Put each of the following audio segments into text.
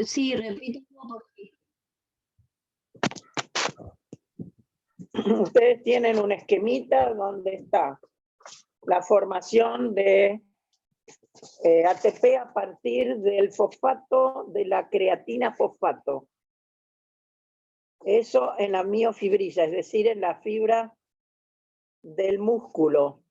Sí, repito porque... Ustedes tienen un esquemita donde está la formación de ATP a partir del fosfato, de la creatina fosfato. Eso en la miofibrilla, es decir, en la fibra del músculo.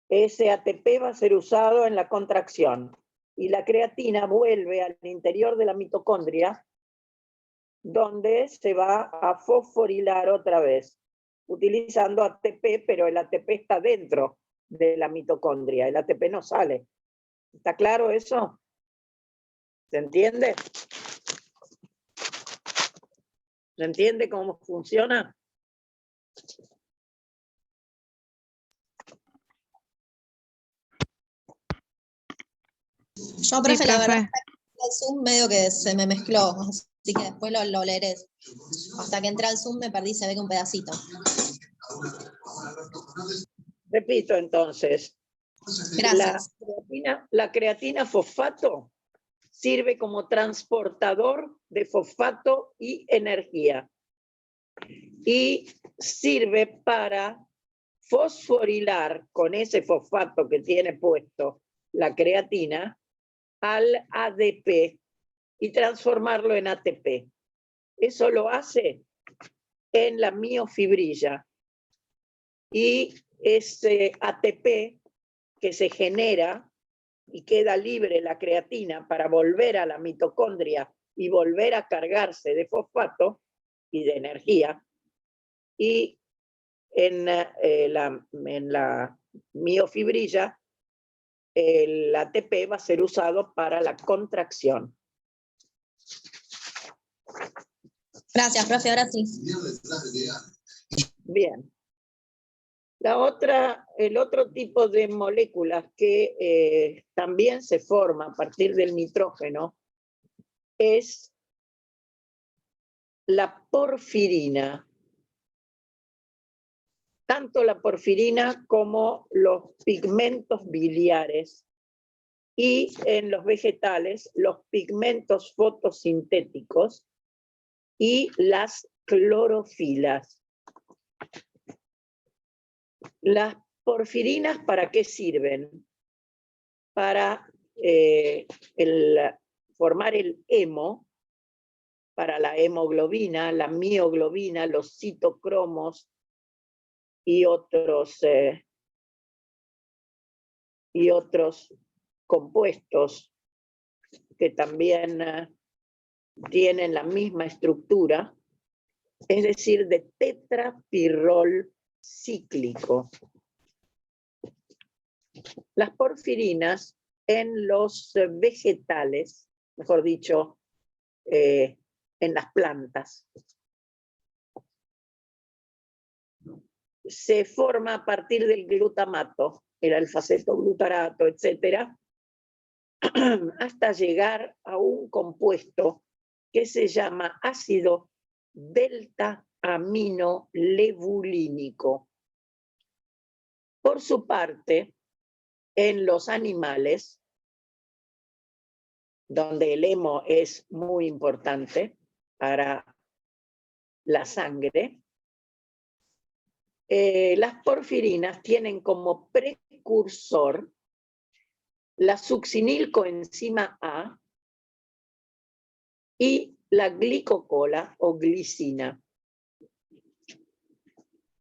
Ese ATP va a ser usado en la contracción y la creatina vuelve al interior de la mitocondria, donde se va a fosforilar otra vez, utilizando ATP, pero el ATP está dentro de la mitocondria, el ATP no sale. ¿Está claro eso? ¿Se entiende? ¿Se entiende cómo funciona? Yo, profe, la verdad, el Zoom medio que se me mezcló, así que después lo leeré. Hasta que entré al Zoom me perdí, se ve que un pedacito. Repito entonces. Gracias. La creatina fosfato sirve como transportador de fosfato y energía. Y sirve para fosforilar con ese fosfato que tiene puesto la creatina al ADP y transformarlo en ATP. Eso lo hace en la miofibrilla. Y ese ATP que se genera y queda libre la creatina para volver a la mitocondria y volver a cargarse de fosfato y de energía, y en la miofibrilla el ATP va a ser usado para la contracción. Gracias, profe, ahora sí. Bien. El otro tipo de moléculas que también se forma a partir del nitrógeno es la porfirina. Tanto la porfirina como los pigmentos biliares y en los vegetales los pigmentos fotosintéticos y las clorofilas. Las porfirinas, ¿para qué sirven? Para formar el hemo, para la hemoglobina, la mioglobina, los citocromos y otros compuestos que también tienen la misma estructura, es decir, de tetrapirrol cíclico. Las porfirinas en los vegetales, mejor dicho, en las plantas, se forma a partir del glutamato, el alfa-cetoglutarato, etcétera, hasta llegar a un compuesto que se llama ácido delta-aminolevulínico. Por su parte, en los animales, donde el hemo es muy importante para la sangre, las porfirinas tienen como precursor la succinilcoenzima A y la glicocola o glicina.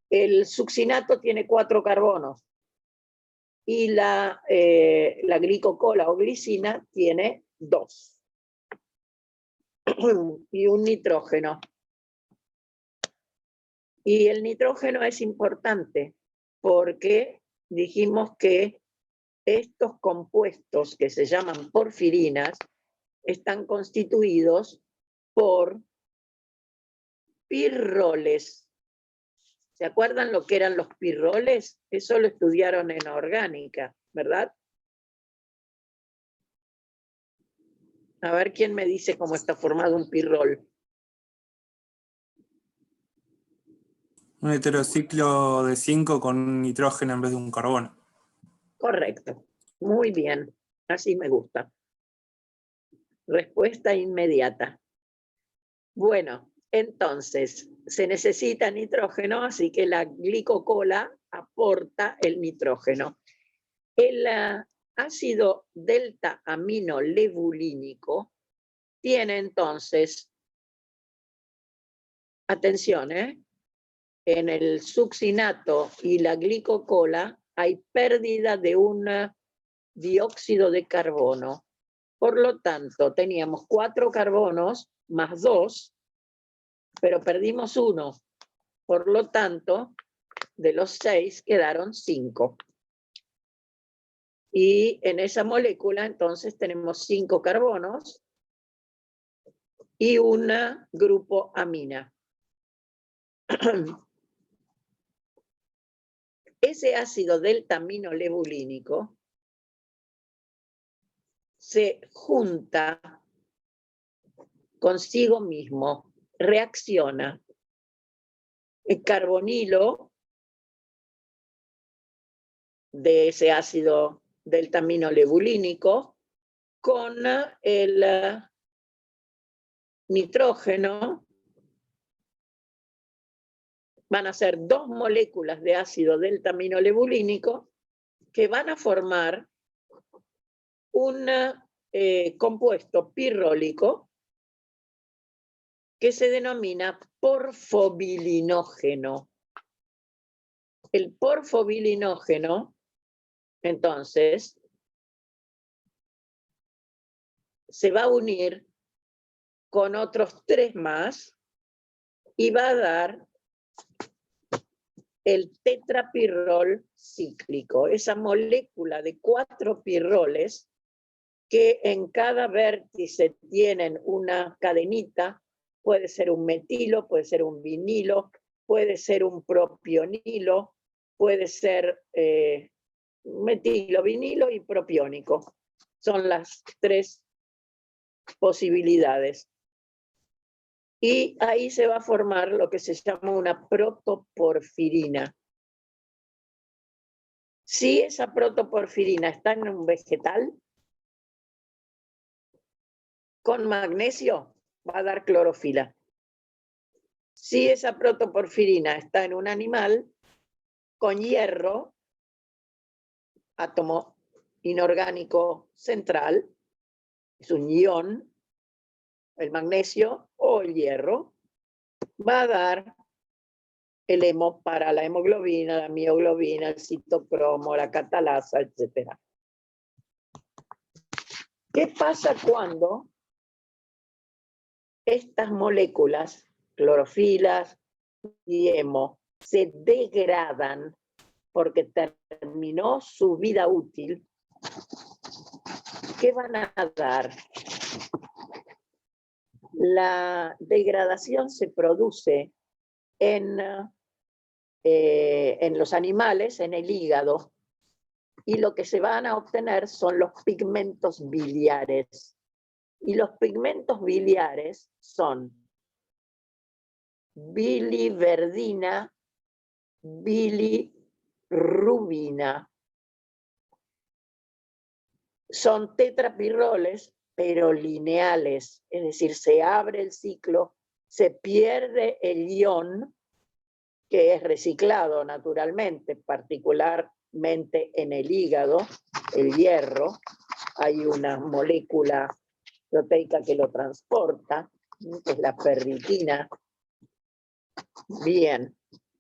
El succinato tiene 4 carbonos y la glicocola o glicina tiene 2 y un nitrógeno. Y el nitrógeno es importante porque dijimos que estos compuestos que se llaman porfirinas están constituidos por pirroles. ¿Se acuerdan lo que eran los pirroles? Eso lo estudiaron en orgánica, ¿verdad? A ver quién me dice cómo está formado un pirrol. Un heterociclo de 5 con un nitrógeno en vez de un carbono. Correcto. Muy bien. Así me gusta. Respuesta inmediata. Bueno, entonces, se necesita nitrógeno, así que la glicocola aporta el nitrógeno. El ácido delta aminolevulínico tiene entonces, atención, en el succinato y la glicocola hay pérdida de un dióxido de carbono. Por lo tanto, teníamos 4 carbonos más 2, pero perdimos 1. Por lo tanto, de los 6 quedaron 5. Y en esa molécula entonces tenemos 5 carbonos y un grupo amina. Ese ácido delta aminolevulínico se junta consigo mismo, reacciona. El carbonilo de ese ácido delta aminolevulínico con el nitrógeno van a ser 2 moléculas de ácido delta aminolevulínico que van a formar un compuesto pirrólico que se denomina porfobilinógeno. El porfobilinógeno, entonces, se va a unir con otros 3 más y va a dar el tetrapirrol cíclico, esa molécula de 4 pirroles que en cada vértice tienen una cadenita, puede ser un metilo, puede ser un vinilo, puede ser un propionilo, puede ser metilo, vinilo y propiónico. Son las 3 posibilidades. Y ahí se va a formar lo que se llama una protoporfirina. Si esa protoporfirina está en un vegetal, con magnesio va a dar clorofila. Si esa protoporfirina está en un animal, con hierro, átomo inorgánico central, es un ion, el magnesio o el hierro, va a dar el hemo para la hemoglobina, la mioglobina, el citocromo, la catalasa, etc. ¿Qué pasa cuando estas moléculas, clorofilas y hemo, se degradan porque terminó su vida útil? ¿Qué van a dar? La degradación se produce en los animales, en el hígado, y lo que se van a obtener son los pigmentos biliares. Y los pigmentos biliares son biliverdina, bilirrubina. Son tetrapirroles, pero lineales, es decir, se abre el ciclo, se pierde el ion, que es reciclado naturalmente, particularmente en el hígado, el hierro, hay una molécula proteica que lo transporta, que es la ferritina. Bien,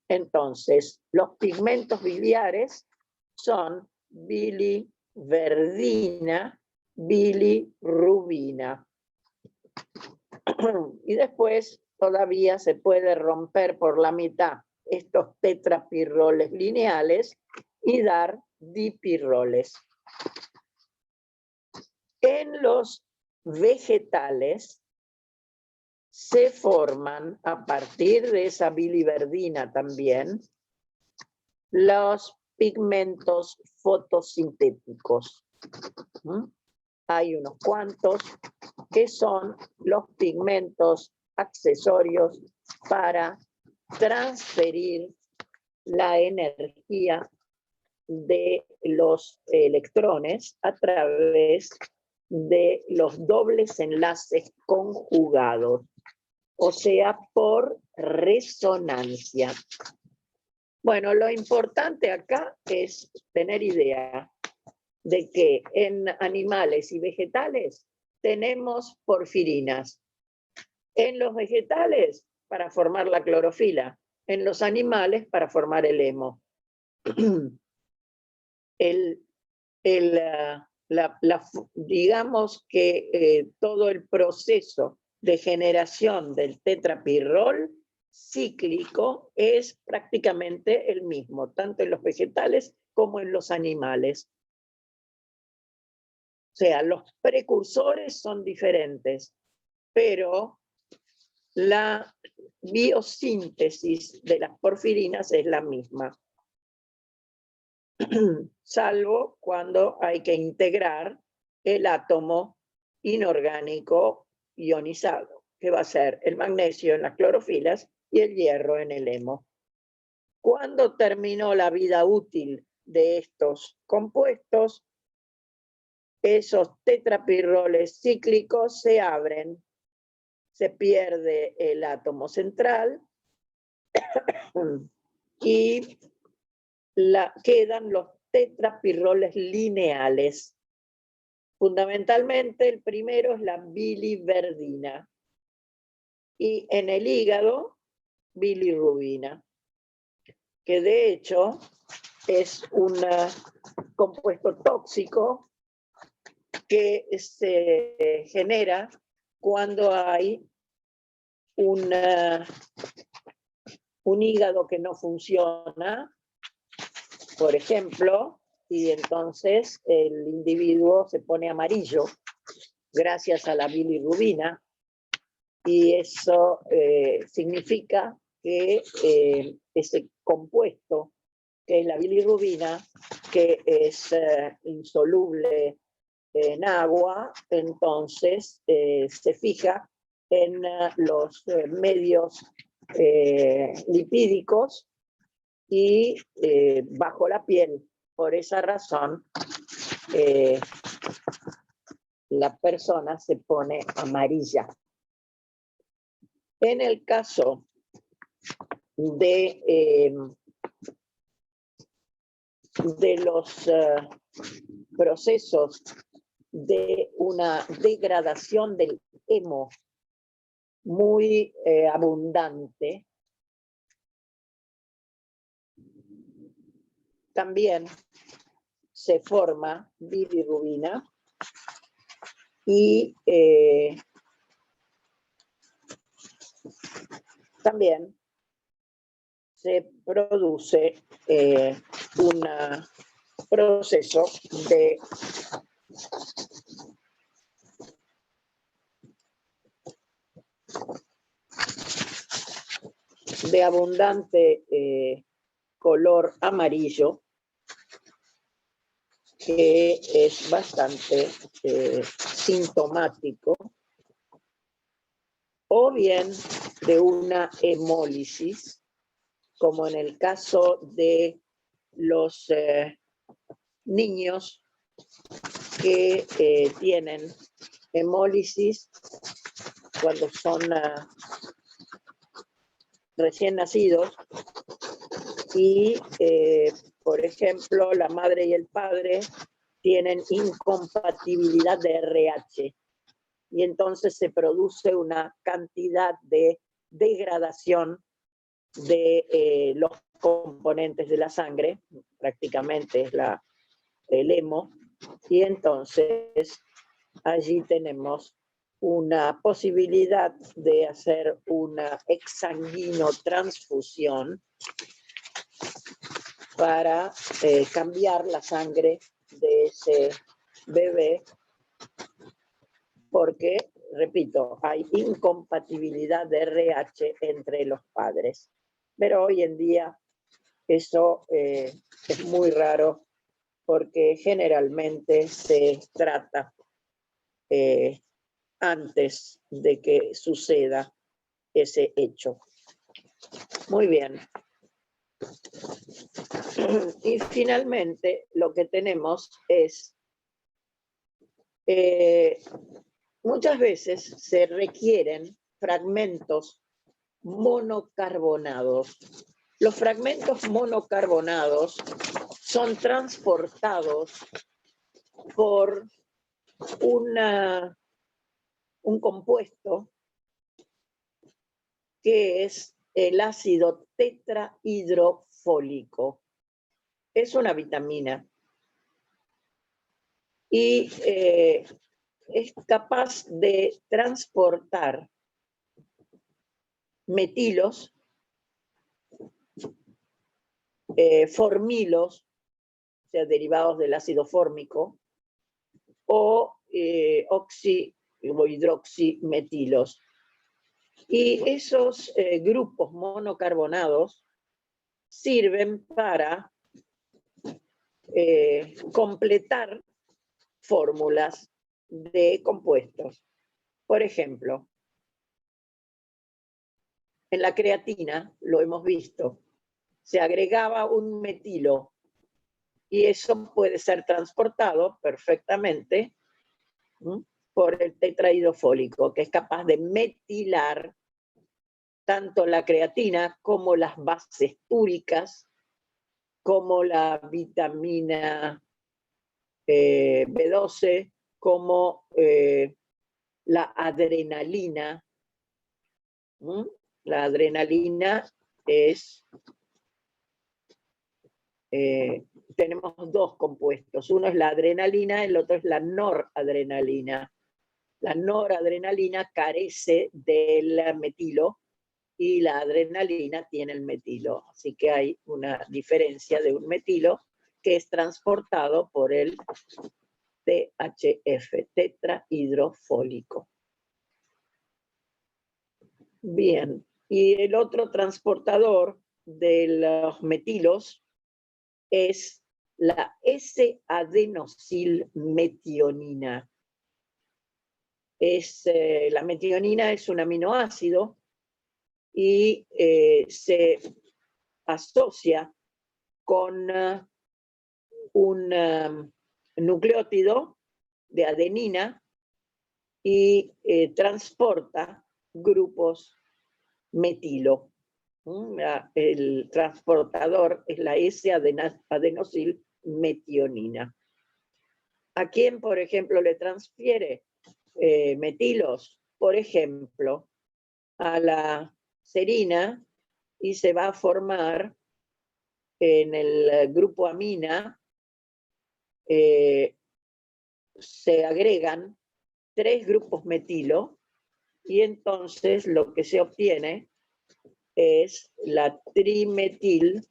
entonces, los pigmentos biliares son biliverdina, bilirrubina. Y después todavía se puede romper por la mitad estos tetrapirroles lineales y dar dipirroles. En los vegetales se forman, a partir de esa biliverdina también, los pigmentos fotosintéticos. Hay unos cuantos que son los pigmentos accesorios para transferir la energía de los electrones a través de los dobles enlaces conjugados, o sea, por resonancia. Bueno, lo importante acá es tener idea de que en animales y vegetales tenemos porfirinas. En los vegetales, para formar la clorofila. En los animales, para formar el hemo. Digamos que todo el proceso de generación del tetrapirrol cíclico es prácticamente el mismo, tanto en los vegetales como en los animales. O sea, los precursores son diferentes, pero la biosíntesis de las porfirinas es la misma. Salvo cuando hay que integrar el átomo inorgánico ionizado, que va a ser el magnesio en las clorofilas y el hierro en el hemo. ¿Cuándo terminó la vida útil de estos compuestos? Esos tetrapirroles cíclicos se abren, se pierde el átomo central y quedan los tetrapirroles lineales. Fundamentalmente el primero es la biliverdina y en el hígado bilirrubina, que de hecho es un compuesto tóxico que se genera cuando hay un hígado que no funciona, por ejemplo, y entonces el individuo se pone amarillo gracias a la bilirrubina, y eso significa que ese compuesto, que es la bilirrubina, que es insoluble en agua, entonces se fija en los medios lipídicos y bajo la piel. Por esa razón, la persona se pone amarilla. En el caso de los procesos de una degradación del hemo muy abundante, también se forma bilirrubina y también se produce un proceso de abundante color amarillo, que es bastante sintomático, o bien de una hemólisis, como en el caso de los niños que tienen hemólisis cuando son recién nacidos y, por ejemplo, la madre y el padre tienen incompatibilidad de RH y entonces se produce una cantidad de degradación de los componentes de la sangre, prácticamente es el hemo, y entonces allí tenemos una posibilidad de hacer una exsanguinotransfusión para cambiar la sangre de ese bebé, porque, repito, hay incompatibilidad de RH entre los padres. Pero hoy en día eso es muy raro porque generalmente se trata antes de que suceda ese hecho. Muy bien. Y finalmente lo que tenemos es Muchas veces se requieren fragmentos monocarbonados. Los fragmentos monocarbonados son transportados por un compuesto que es el ácido tetrahidrofólico. Es una vitamina y es capaz de transportar metilos, formilos, o sea, derivados del ácido fórmico, o oxi o hidroximetilos. Y esos grupos monocarbonados sirven para completar fórmulas de compuestos. Por ejemplo, en la creatina, lo hemos visto, se agregaba un metilo y eso puede ser transportado perfectamente por el tetrahidrofólico, que es capaz de metilar tanto la creatina como las bases úricas, como la vitamina B12, como la adrenalina. La adrenalina es... tenemos dos compuestos. Uno es la adrenalina, el otro es la noradrenalina. La noradrenalina carece del metilo y la adrenalina tiene el metilo. Así que hay una diferencia de un metilo que es transportado por el THF, tetrahidrofólico. Bien, y el otro transportador de los metilos es la S-adenosilmetionina. La metionina es un aminoácido y se asocia con un nucleótido de adenina y transporta grupos metilo. El transportador es la S-adenosilmetionina. ¿A quién, por ejemplo, le transfiere metilos? Por ejemplo, a la serina, y se va a formar en el grupo amina, se agregan 3 grupos metilo, y entonces lo que se obtiene es la trimetil,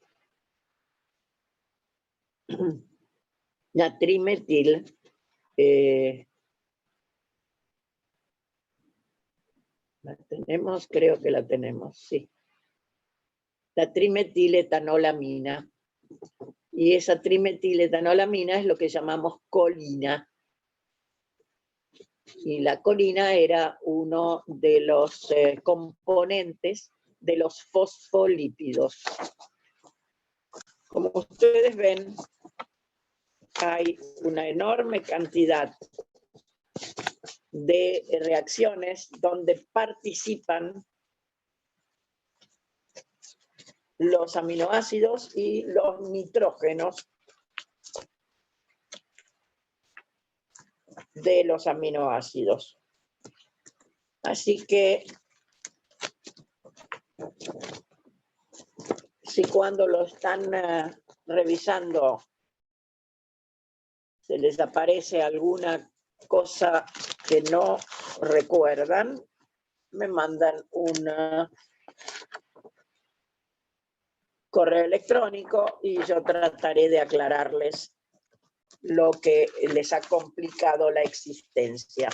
la tenemos, creo que la tenemos, sí. La trimetilethanolamina. Y esa trimetilethanolamina es lo que llamamos colina. Y la colina era uno de los componentes de los fosfolípidos. Como ustedes ven, hay una enorme cantidad de reacciones donde participan los aminoácidos y los nitrógenos de los aminoácidos. Así que si cuando lo están revisando se les aparece alguna cosa que no recuerdan, me mandan un correo electrónico y yo trataré de aclararles lo que les ha complicado la existencia.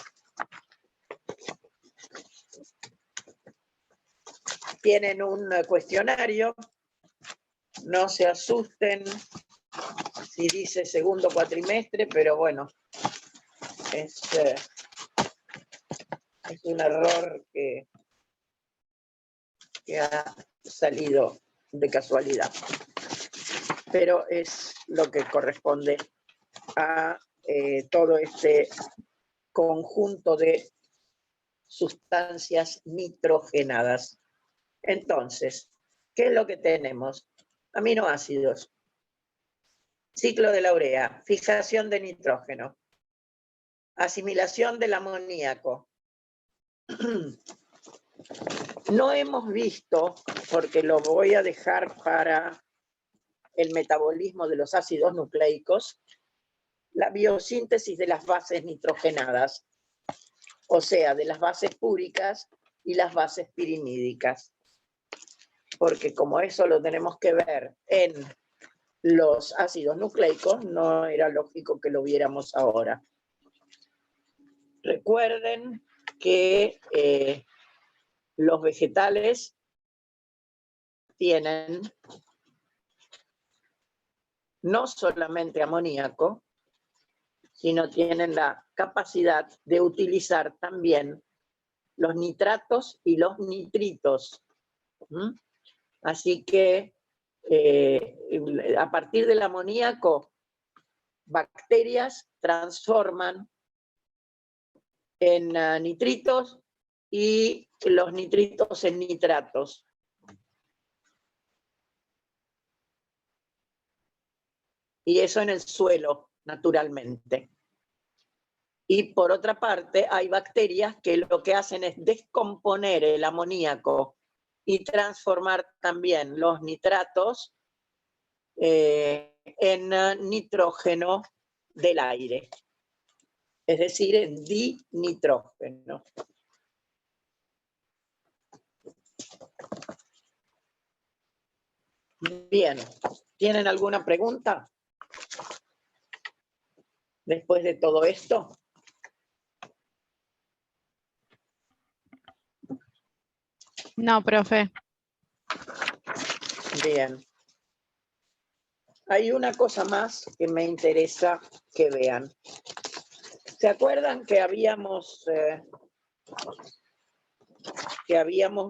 Tienen un cuestionario, no se asusten si dice segundo cuatrimestre, pero bueno, es un error que ha salido de casualidad, pero es lo que corresponde a todo este conjunto de sustancias nitrogenadas. Entonces, ¿qué es lo que tenemos? Aminoácidos, ciclo de la urea, fijación de nitrógeno, asimilación del amoníaco. No hemos visto, porque lo voy a dejar para el metabolismo de los ácidos nucleicos, la biosíntesis de las bases nitrogenadas, o sea, de las bases púricas y las bases pirimídicas. Porque como eso lo tenemos que ver en los ácidos nucleicos, no era lógico que lo viéramos ahora. Recuerden que los vegetales tienen no solamente amoníaco, sino tienen la capacidad de utilizar también los nitratos y los nitritos. Así que a partir del amoníaco, bacterias transforman en nitritos y los nitritos en nitratos. Y eso en el suelo, naturalmente. Y por otra parte, hay bacterias que lo que hacen es descomponer el amoníaco y transformar también los nitratos en nitrógeno del aire, es decir, en dinitrógeno. Bien, ¿tienen alguna pregunta después de todo esto? No, profe. Bien. Hay una cosa más que me interesa que vean. ¿Se acuerdan que habíamos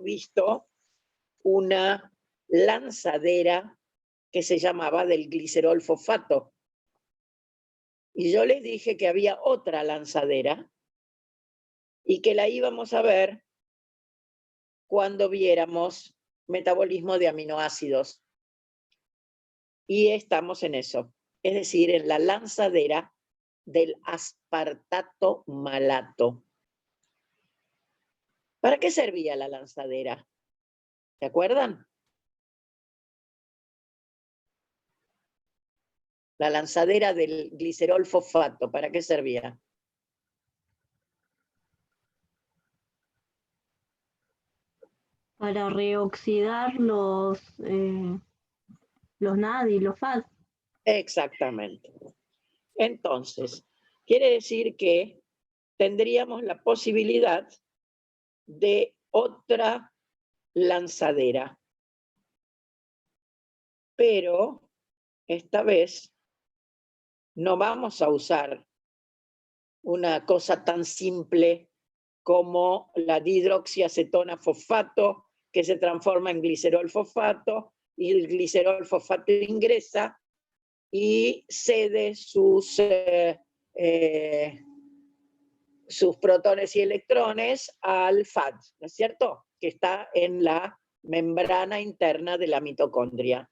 visto una lanzadera que se llamaba del glicerol fosfato? Y yo les dije que había otra lanzadera y que la íbamos a ver cuando viéramos metabolismo de aminoácidos. Y estamos en eso, es decir, en la lanzadera del aspartato malato. ¿Para qué servía la lanzadera? ¿Se acuerdan? La lanzadera del glicerol fosfato, ¿para qué servía? Para reoxidar los NAD y los FAD. Exactamente. Entonces, quiere decir que tendríamos la posibilidad de otra lanzadera. Pero esta vez no vamos a usar una cosa tan simple como la dihidroxiacetona fosfato, que se transforma en glicerol fosfato, y el glicerol fosfato ingresa y cede sus protones y electrones al FAD, ¿no es cierto? Que está en la membrana interna de la mitocondria.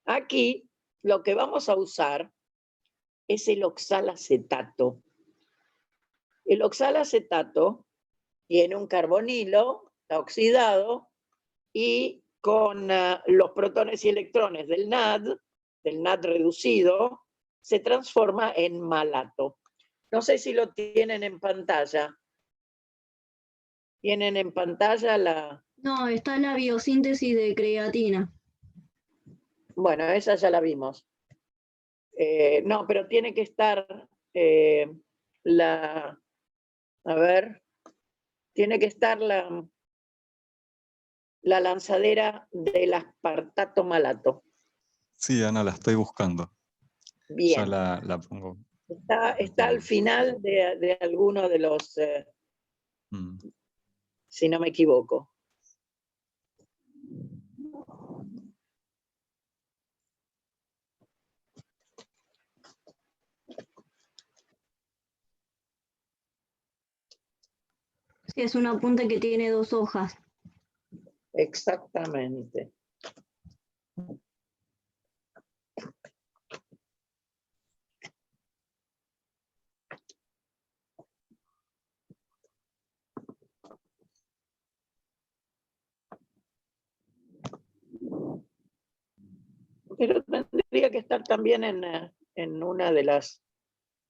Aquí lo que vamos a usar es el oxalacetato. El oxalacetato tiene un carbonilo, está oxidado, y con los protones y electrones del NAD reducido, se transforma en malato. No sé si lo tienen en pantalla. ¿Tienen en pantalla la...? No, está la biosíntesis de creatina. Bueno, esa ya la vimos. No, pero tiene que estar a ver, tiene que estar la lanzadera del aspartato malato. Sí, Ana, la estoy buscando. Bien. Ya la pongo. Está al final de alguno de los, si no me equivoco. Sí, es una punta que tiene 2 hojas. Exactamente. Pero tendría que estar también en una de las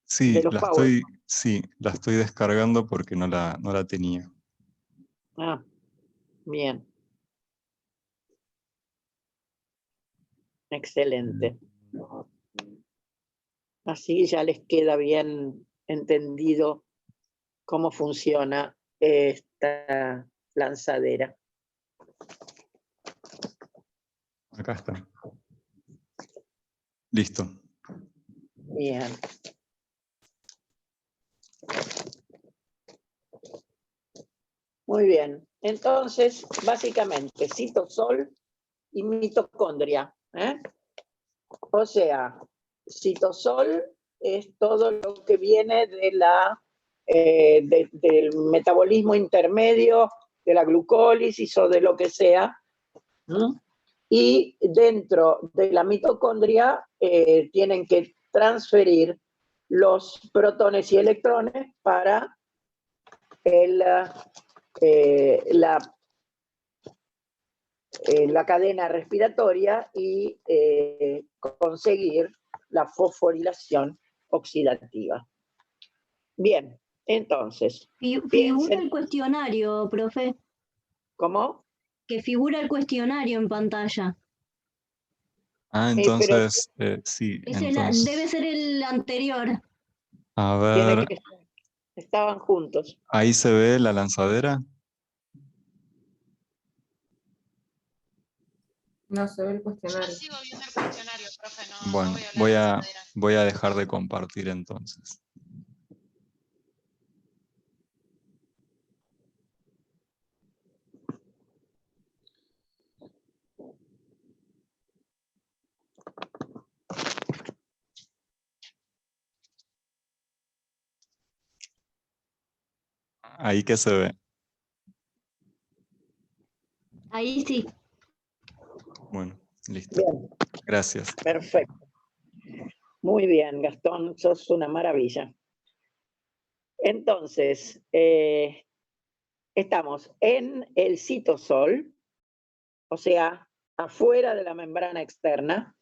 Sí, de los Power. la estoy descargando porque no la tenía. Ah, bien. Excelente. Así ya les queda bien entendido cómo funciona esta lanzadera. Acá está. Listo. Bien. Muy bien. Entonces, básicamente, citosol y mitocondria. O sea, citosol es todo lo que viene de del metabolismo intermedio, de la glucólisis o de lo que sea. Y dentro de la mitocondria tienen que transferir los protones y electrones para la cadena respiratoria y conseguir la fosforilación oxidativa. Bien, entonces, Figura piensen, el cuestionario, profe, ¿cómo? que figura el cuestionario en pantalla. Ah, Pero entonces, sí, Debe entonces, ser el anterior. a tiene ver, que estaban juntos. ahí se ve la lanzadera. No se ve el Yo cuestionario. sigo viendo el cuestionario, profe, no Bueno, veo la voy lanzadera. a dejar de compartir entonces. Ahí que se ve. Ahí sí. Bueno, listo. Bien, Gracias. perfecto. Muy bien, Gastón, sos una maravilla. Entonces, estamos en el citosol, o sea, afuera de la membrana externa,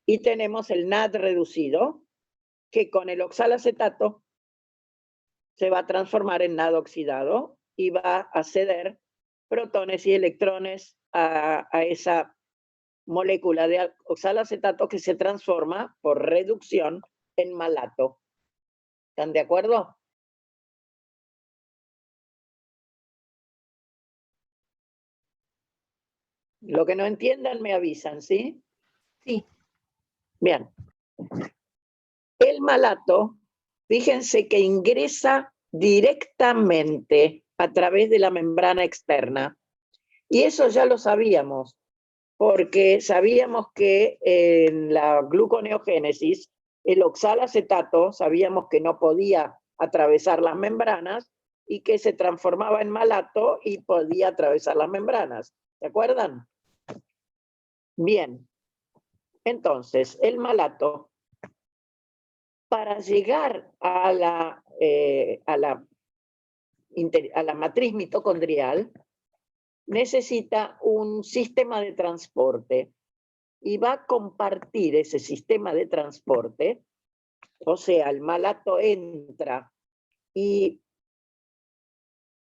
y tenemos el NAD reducido, que con el oxalacetato se va a transformar en NAD oxidado y va a ceder protones y electrones a esa molécula de oxalacetato que se transforma por reducción en malato. ¿Están de acuerdo? Lo que no entiendan me avisan, ¿sí? Sí. Bien. El malato, fíjense que ingresa directamente a través de la membrana externa. Y eso ya lo sabíamos, porque sabíamos que en la gluconeogénesis, el oxalacetato, sabíamos que no podía atravesar las membranas y que se transformaba en malato y podía atravesar las membranas. ¿Se acuerdan? Bien. Entonces, el malato, para llegar a la matriz mitocondrial, necesita un sistema de transporte y va a compartir ese sistema de transporte, o sea, el malato entra y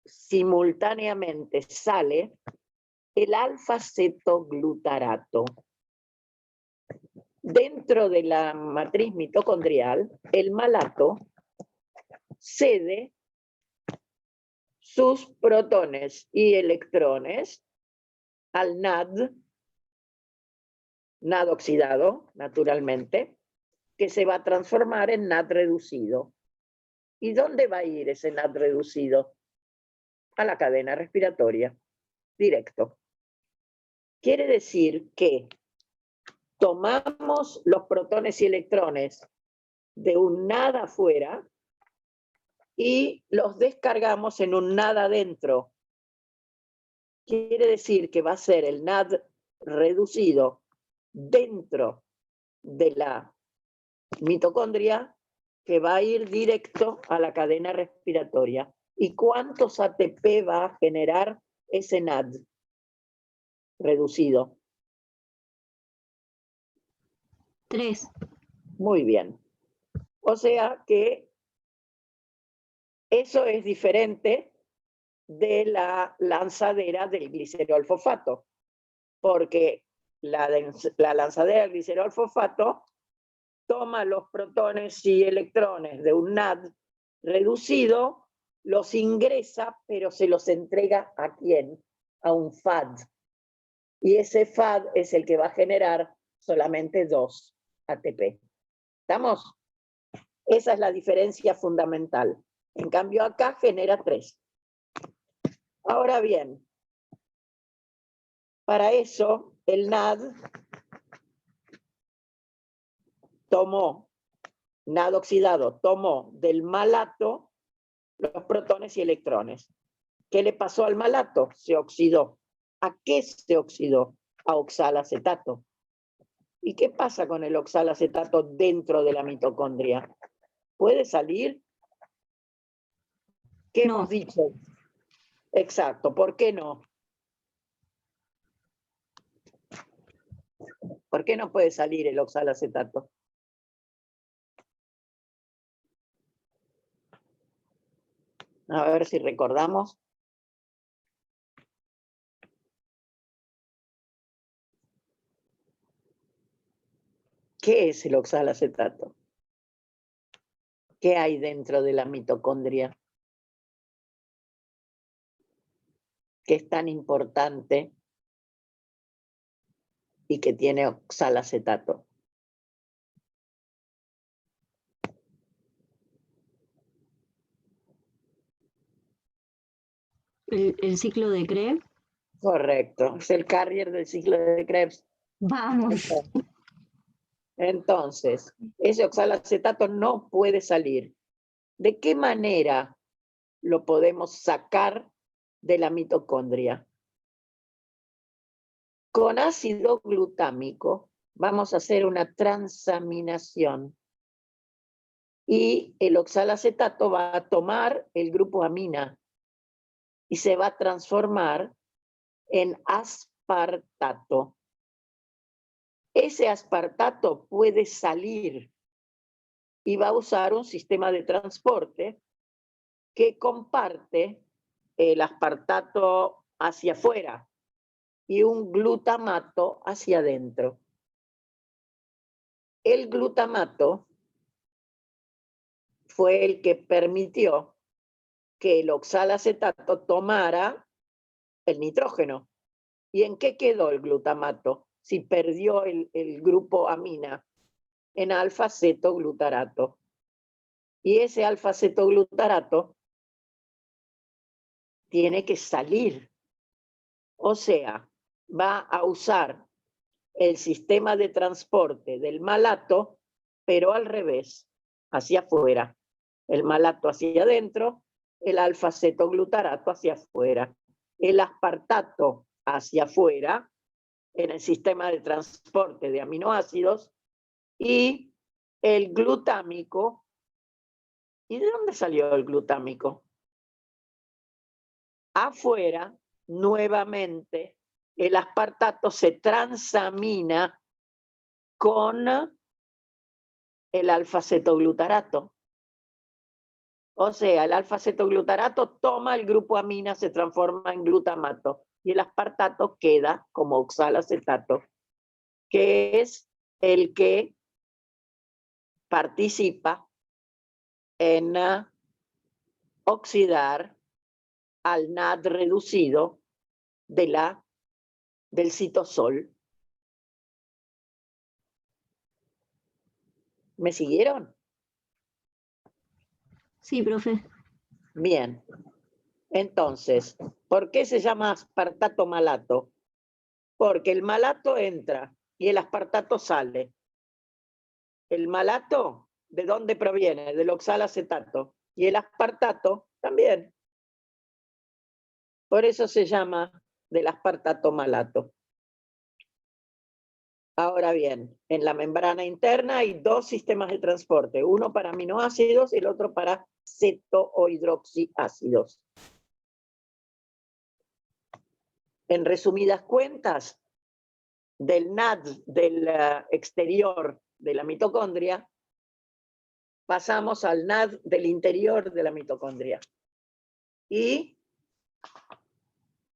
simultáneamente sale el alfa-cetoglutarato. Dentro de la matriz mitocondrial, el malato cede sus protones y electrones al NAD oxidado, naturalmente, que se va a transformar en NAD reducido. ¿Y dónde va a ir ese NAD reducido? A la cadena respiratoria, directo. Quiere decir que tomamos los protones y electrones de un NAD afuera y los descargamos en un NAD adentro. Quiere decir que va a ser el NAD reducido dentro de la mitocondria que va a ir directo a la cadena respiratoria. ¿Y cuántos ATP va a generar ese NAD reducido? 3. Muy bien. O sea que eso es diferente de la lanzadera del glicerol fosfato, porque la lanzadera del glicerol fosfato toma los protones y electrones de un NAD reducido, los ingresa, pero se los entrega ¿a quién? A un FAD. Y ese FAD es el que va a generar solamente 2 ATP. ¿Estamos? Esa es la diferencia fundamental. En cambio acá genera 3. Ahora bien, para eso el NAD NAD oxidado tomó del malato los protones y electrones. ¿Qué le pasó al malato? Se oxidó. ¿A qué se oxidó? A oxalacetato. ¿Y qué pasa con el oxalacetato dentro de la mitocondria? ¿Puede salir? ¿Qué No. hemos dicho? Exacto, ¿por qué no? ¿Por qué no puede salir el oxalacetato? A ver si recordamos. ¿Qué es el oxalacetato? ¿Qué hay dentro de la mitocondria que es tan importante y que tiene oxalacetato? El ciclo de Krebs. Correcto, es el carrier del ciclo de Krebs. Vamos. Entonces, ese oxalacetato no puede salir. ¿De qué manera lo podemos sacar de la mitocondria? Con ácido glutámico vamos a hacer una transaminación y el oxalacetato va a tomar el grupo amina y se va a transformar en aspartato. Ese aspartato puede salir y va a usar un sistema de transporte que comparte el aspartato hacia afuera y un glutamato hacia adentro. El glutamato fue el que permitió que el oxalacetato tomara el nitrógeno. ¿Y en qué quedó el glutamato? Si perdió el grupo amina, en alfa-cetoglutarato. Y ese alfa-cetoglutarato tiene que salir. O sea, va a usar el sistema de transporte del malato, pero al revés, hacia afuera. El malato hacia adentro, el alfa-cetoglutarato hacia afuera. El aspartato hacia afuera, en el sistema de transporte de aminoácidos, y el glutámico. ¿Y de dónde salió el glutámico? Afuera, nuevamente, el aspartato se transamina con el alfa-cetoglutarato. O sea, el alfa-cetoglutarato toma el grupo amina, se transforma en glutamato y el aspartato queda como oxalacetato, que es el que participa en oxidar al NAD reducido del citosol. ¿Me siguieron? Sí, profe. Bien. Entonces, ¿por qué se llama aspartato malato? Porque el malato entra y el aspartato sale. El malato, ¿de dónde proviene? Del oxalacetato. Y el aspartato también. Por eso se llama del aspartato malato. Ahora bien, en la membrana interna hay dos sistemas de transporte, uno para aminoácidos y el otro para ceto o hidroxiácidos. En resumidas cuentas, del NAD del exterior de la mitocondria, pasamos al NAD del interior de la mitocondria. Y